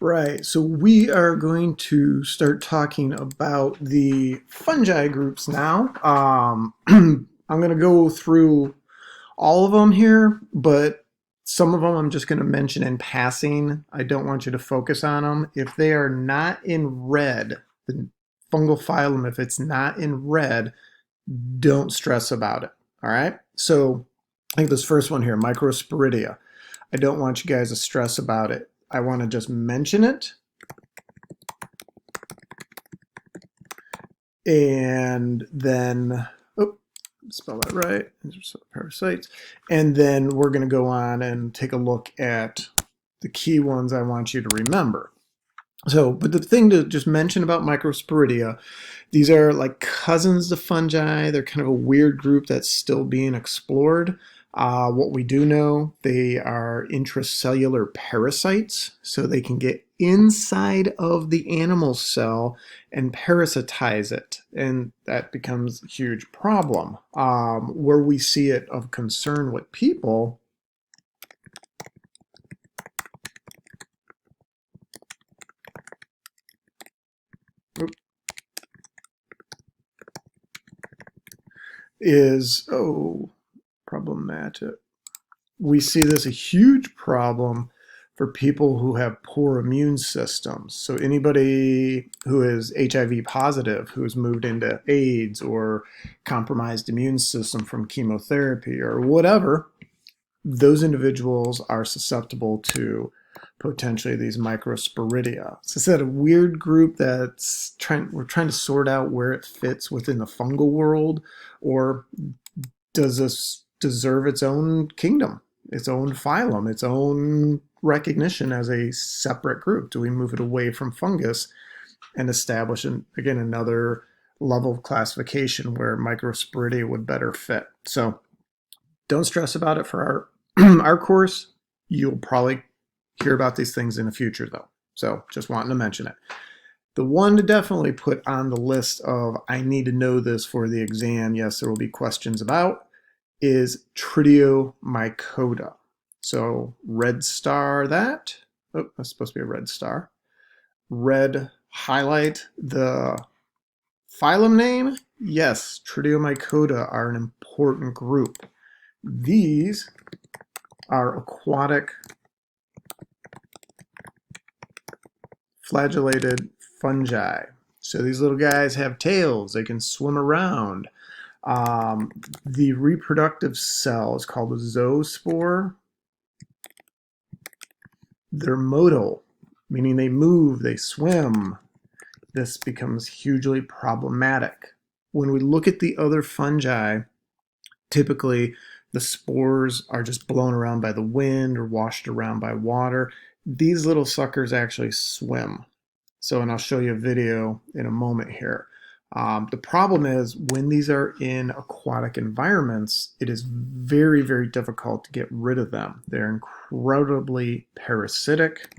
Right, so we are going to start talking about the fungi groups now. I'm going to go through all of them here, but some of them I'm just going to mention in passing. I don't want you to focus on them. If they are not in red, the fungal phylum, if it's not in red, don't stress about it. All right, so I think this first one here, Microsporidia. I don't want you guys to stress about it. I want to just mention it. And then, oh, spell that right, parasites. And then we're going to go on and take a look at the key ones I want you to remember. So, but the thing to just mention about Microsporidia, these are like cousins to fungi. They're kind of a weird group that's still being explored. What we do know, they are intracellular parasites, so they can get inside of the animal cell and parasitize it, and that becomes a huge problem. Where we see it of concern with people is, problematic. We see this a huge problem for people who have poor immune systems. So anybody who is HIV positive, who's moved into AIDS or compromised immune system from chemotherapy or whatever, those individuals are susceptible to potentially these microsporidia. So it's that a weird group that's we're trying to sort out where it fits within the fungal world, or does this deserve its own kingdom, its own phylum, its own recognition as a separate group? Do we move it away from fungus and establish, again, another level of classification where Microsporidia would better fit? So don't stress about it for our our course. You'll probably hear about these things in the future, though. So just wanting to mention it. The one to definitely put on the list of I need to know this for the exam, yes, there will be questions about, is Chytridiomycota. So red star that. Oh, that's supposed to be a red star. Red highlight the phylum name. Yes, Chytridiomycota are an important group. These are aquatic flagellated fungi. So these little guys have tails. They can swim around. The reproductive cell is called a zoospore. They're motile, meaning they move, they swim. This becomes hugely problematic. When we look at the other fungi, typically the spores are just blown around by the wind or washed around by water. These little suckers actually swim. So, and I'll show you a video in a moment here. The problem is when these are in aquatic environments, it is very, very difficult to get rid of them. They're incredibly parasitic.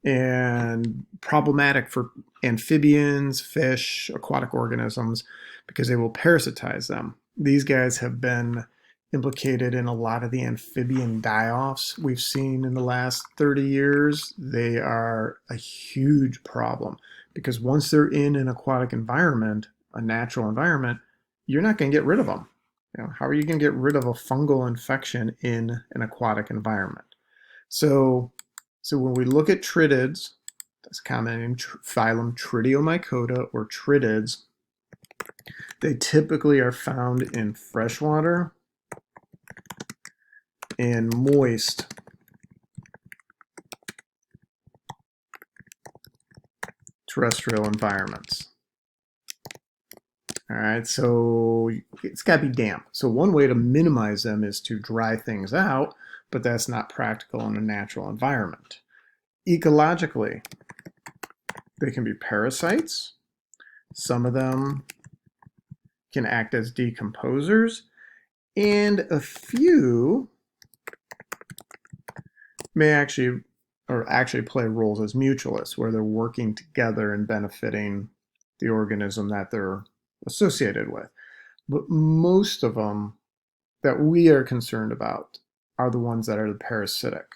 And problematic for amphibians, fish, aquatic organisms, because they will parasitize them. These guys have been implicated in a lot of the amphibian die-offs we've seen in the last 30 years. They are a huge problem because once they're in an aquatic environment, a natural environment, you're not going to get rid of them. How are you going to get rid of a fungal infection in an aquatic environment? So when we look at tritids, that's common in phylum Chytridiomycota or tritids, they typically are found in freshwater and moist terrestrial environments. All right, so it's got to be damp. So one way to minimize them is to dry things out, but that's not practical in a natural environment. Ecologically, they can be parasites. Some of them can act as decomposers, and a few may actually play roles as mutualists, where they're working together and benefiting the organism that they're associated with. But most of them that we are concerned about are the ones that are the parasitic.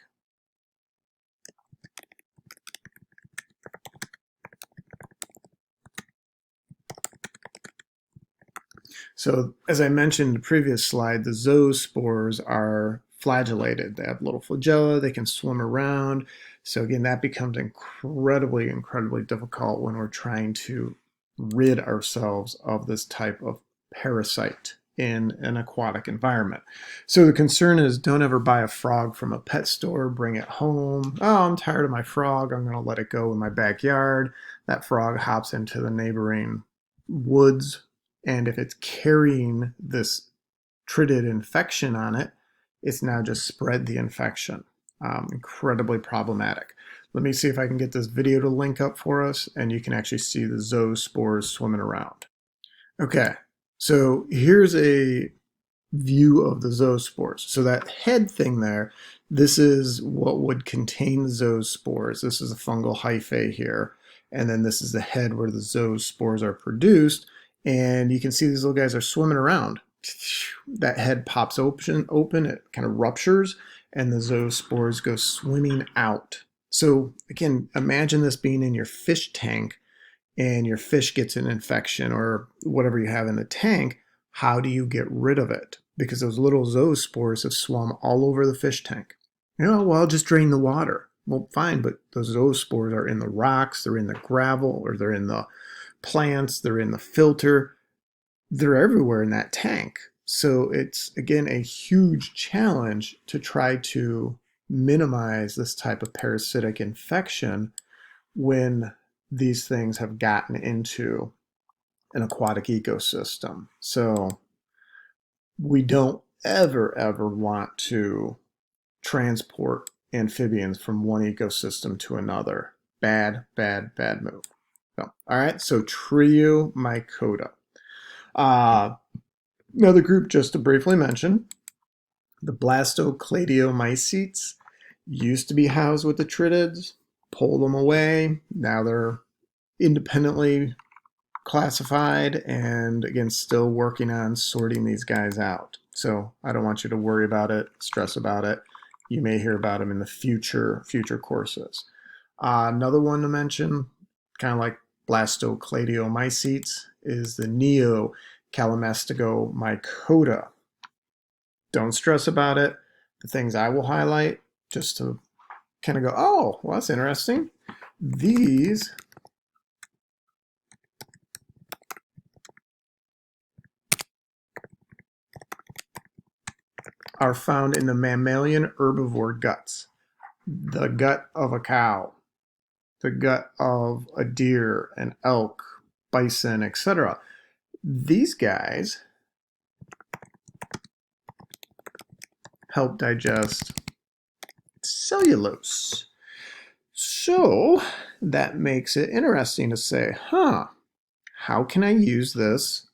So as I mentioned in the previous slide, the zoospores are flagellated. They have little flagella, they can swim around. So again, that becomes incredibly difficult when we're trying to rid ourselves of this type of parasite in an aquatic environment. So the concern is, don't ever buy a frog from a pet store, bring it home. Oh, I'm tired of my frog, I'm gonna let it go in my backyard. That frog hops into the neighboring woods, and if it's carrying this Chytrid infection on it, it's now just spread the infection. Incredibly problematic. Let me see if I can get this video to link up for us, and you can actually see the zoospores swimming around. Okay, so here's a view of the zoospores. So that head thing there, this is what would contain the zoospores. This is a fungal hyphae here. And then this is the head where the zoospores are produced. And you can see these little guys are swimming around. That head pops open, it kind of ruptures, and the zoospores go swimming out. So again, imagine this being in your fish tank, and your fish gets an infection or whatever you have in the tank. How do you get rid of it? Because those little zoospores have swum all over the fish tank. You know, well, just drain the water. Well, fine, but those zoospores are in the rocks, they're in the gravel, or they're in the plants, they're in the filter. They're everywhere in that tank. So it's, again, a huge challenge to try to minimize this type of parasitic infection when these things have gotten into an aquatic ecosystem. So we don't ever want to transport amphibians from one ecosystem to another. Bad move. So, all right, so Chytridiomycota. Another group just to briefly mention, the Blastocladiomycetes used to be housed with the Chytrids, pulled them away. Now they're independently classified, and again, still working on sorting these guys out. So I don't want you to worry about it, stress about it. You may hear about them in the future courses. Another one to mention, kind of like Blastocladiomycetes, is the Neocallimastigomycota. Don't stress about it. The things I will highlight, just to kind of go, oh, well, that's interesting. These are found in the mammalian herbivore guts. The gut of a cow, the gut of a deer, an elk, bison, etc. These guys help digest cellulose. So that makes it interesting to say, how can I use this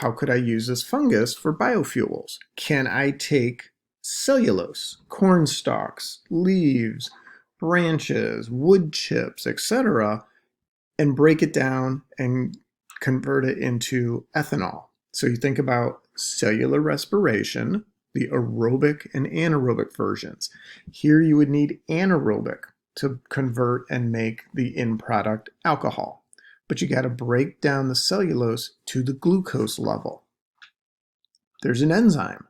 how could I use this fungus for biofuels? Can I take cellulose, corn stalks, leaves, branches, wood chips, etc., and break it down and convert it into ethanol? So you think about cellular respiration, the aerobic and anaerobic versions. Here you would need anaerobic to convert and make the end product alcohol. But you got to break down the cellulose to the glucose level. There's an enzyme.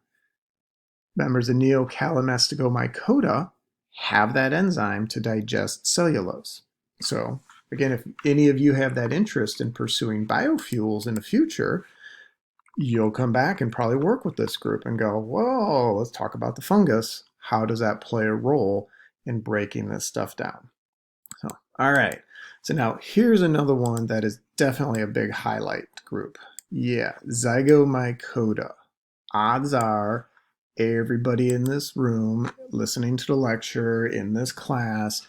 Members of Neocallimastigomycota have that enzyme to digest cellulose. So again, if any of you have that interest in pursuing biofuels in the future, you'll come back and probably work with this group and go, whoa, let's talk about the fungus. How does that play a role in breaking this stuff down? So, all right. So now here's another one that is definitely a big highlight group. Yeah, Zygomycota. Odds are everybody in this room listening to the lecture in this class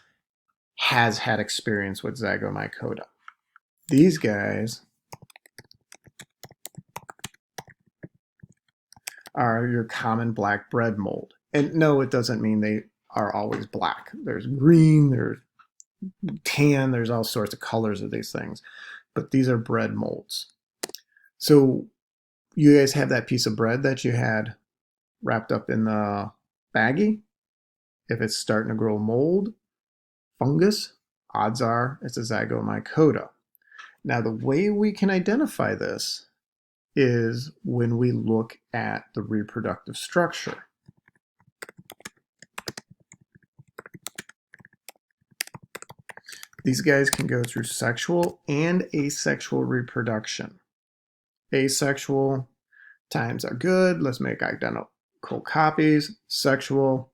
has had experience with Zygomycota. These guys are your common black bread mold. And no, it doesn't mean they are always black. There's green, there's tan, there's all sorts of colors of these things. But these are bread molds. So you guys have that piece of bread that you had wrapped up in the baggie. If it's starting to grow mold, fungus, odds are it's a Zygomycota. Now, the way we can identify this is when we look at the reproductive structure. These guys can go through sexual and asexual reproduction. Asexual times are good. Let's make identical copies. Sexual,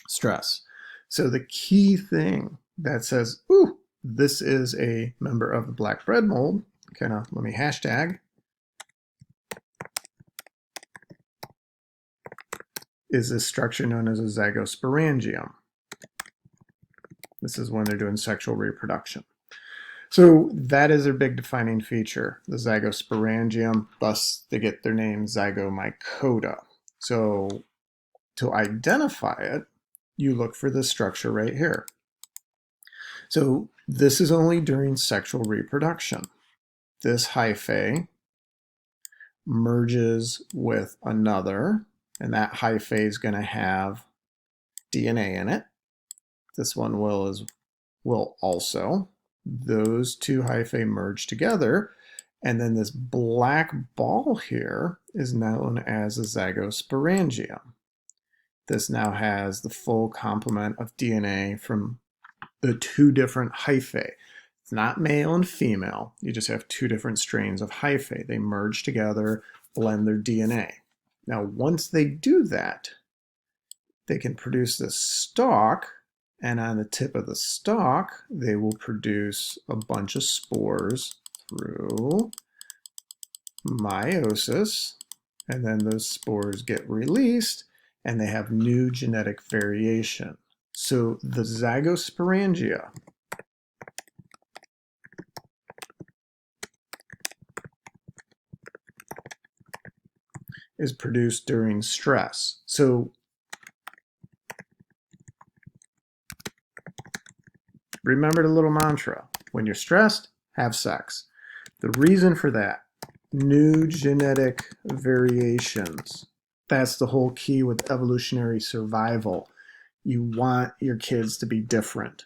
stress. So the key thing that says, ooh, this is a member of the black bread mold, let me hashtag, is this structure known as a zygosporangium. This is when they're doing sexual reproduction. So that is their big defining feature, the zygosporangium, thus they get their name Zygomycota. So to identify it, you look for this structure right here. So this is only during sexual reproduction. This hyphae merges with another, and that hyphae is going to have DNA in it. This one will also. Those two hyphae merge together, and then this black ball here is known as a zygosporangium. This now has the full complement of DNA from the two different hyphae. It's not male and female. You just have two different strains of hyphae. They merge together, blend their DNA. Now, once they do that, they can produce this stalk, and on the tip of the stalk, they will produce a bunch of spores through meiosis, and then those spores get released, and they have new genetic variation. So the zygosporangia is produced during stress. So remember the little mantra, when you're stressed, have sex. The reason for that, new genetic variations. That's the whole key with evolutionary survival. You want your kids to be different.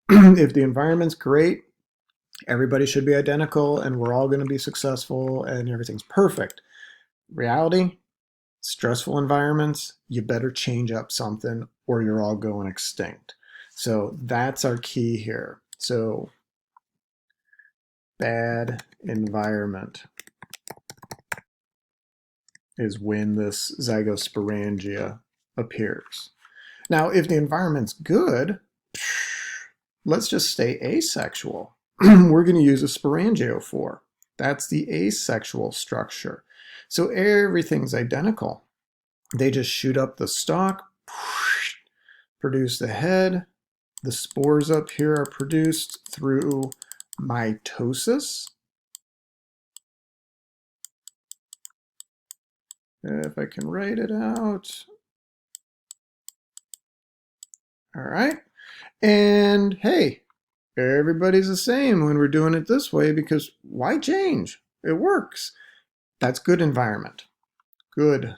If the environment's great, everybody should be identical and we're all going to be successful and everything's perfect. Reality, stressful environments, you better change up something or you're all going extinct. So that's our key here. So bad environment is when this zygosporangia appears. Now, if the environment's good, let's just stay asexual. We're going to use a sporangiophore. That's the asexual structure. So everything's identical. They just shoot up the stalk, produce the head. The spores up here are produced through mitosis. If I can write it out. All right. And hey, everybody's the same when we're doing it this way because why change? It works. That's good environment. Good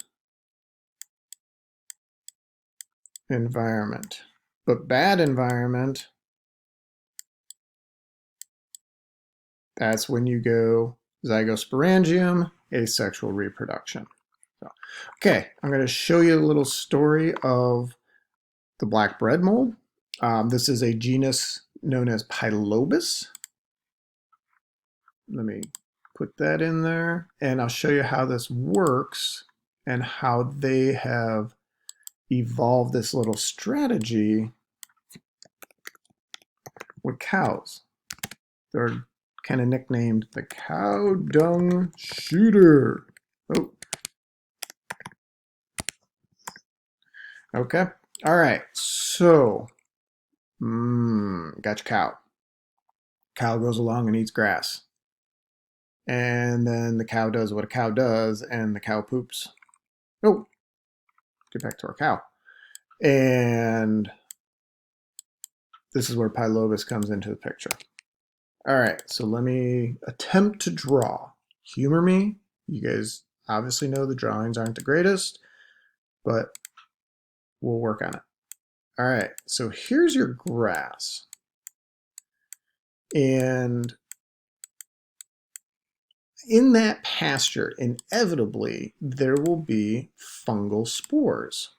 environment. But bad environment, that's when you go zygosporangium, asexual reproduction. So, okay, I'm going to show you a little story of the black bread mold. This is a genus known as Pylobus. Let me put that in there, and I'll show you how this works and how they have evolved this little strategy with cows. They're kind of nicknamed the cow dung shooter. Oh. Okay. All right. So, got your cow. Cow goes along and eats grass. And then the cow does what a cow does, and the cow poops. Oh, get back to our cow. And this is where Pylobus comes into the picture. All right, so let me attempt to draw. Humor me. You guys obviously know the drawings aren't the greatest, but we'll work on it. All right, so here's your grass. And in that pasture, inevitably, there will be fungal spores.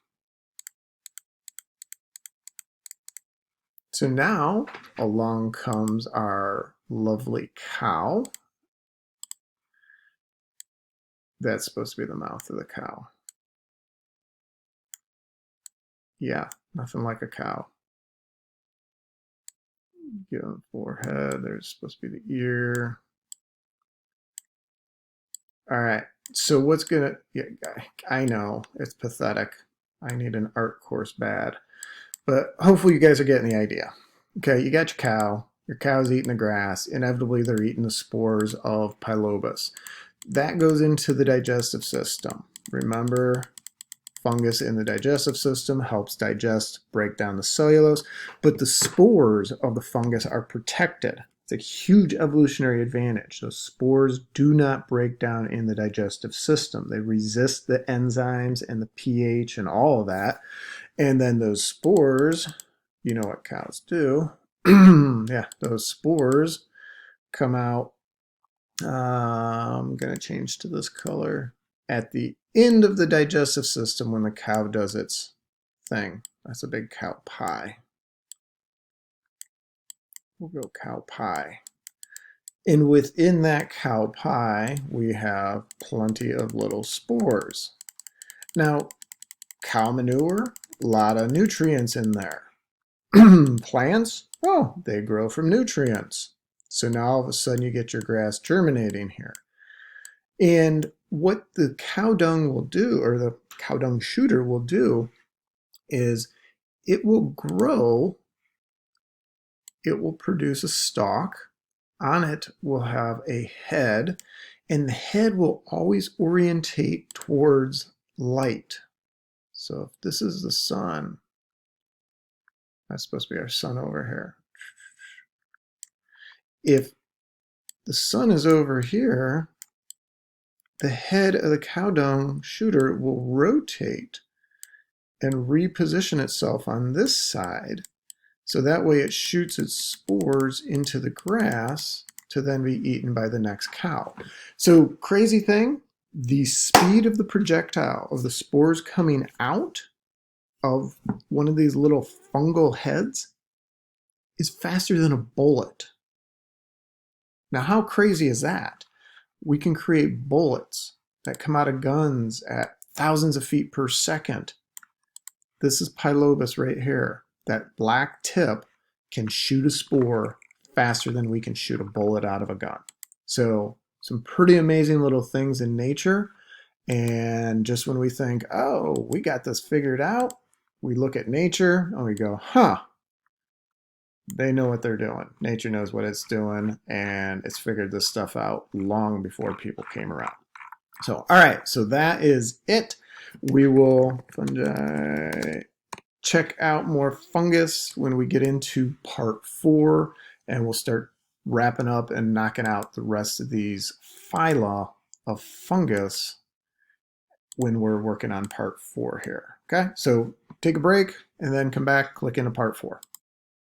So now along comes our lovely cow. That's supposed to be the mouth of the cow. Yeah, nothing like a cow. Get on the forehead. There's supposed to be the ear. All right. So what's gonna? Yeah, I know it's pathetic. I need an art course bad, but hopefully you guys are getting the idea. Okay, you got your cow. Your cow's eating the grass. Inevitably, they're eating the spores of Pylobus. That goes into the digestive system. Remember, fungus in the digestive system helps digest, break down the cellulose, but the spores of the fungus are protected. It's a huge evolutionary advantage. Those spores do not break down in the digestive system. They resist the enzymes and the pH and all of that. And then those spores, you know what cows do. Yeah, those spores come out. I'm going to change to this color. At the end of the digestive system when the cow does its thing. That's a big cow pie. We'll go cow pie. And within that cow pie, we have plenty of little spores. Now, cow manure, a lot of nutrients in there. Plants, oh, they grow from nutrients. So now all of a sudden you get your grass germinating here. And what the cow dung will do, or the cow dung shooter will do, is it will grow, it will produce a stalk. On it will have a head, and the head will always orientate towards light. So if this is the sun, that's supposed to be our sun over here. If the sun is over here, the head of the cow dung shooter will rotate and reposition itself on this side, so that way it shoots its spores into the grass to then be eaten by the next cow. So crazy thing, the speed of the projectile of the spores coming out of one of these little fungal heads is faster than a bullet. Now how crazy is that? We can create bullets that come out of guns at thousands of feet per second. This is Pylobus right here. That black tip can shoot a spore faster than we can shoot a bullet out of a gun. So some pretty amazing little things in nature. And just when we think, oh, we got this figured out, we look at nature and we go, huh, they know what they're doing. Nature knows what it's doing, and it's figured this stuff out long before people came around. So, all right, so that is it. We will fungi check out more fungus when we get into part 4, and we'll start wrapping up and knocking out the rest of these phyla of fungus when we're working on part 4 here. Okay, so take a break and then come back, click into part 4.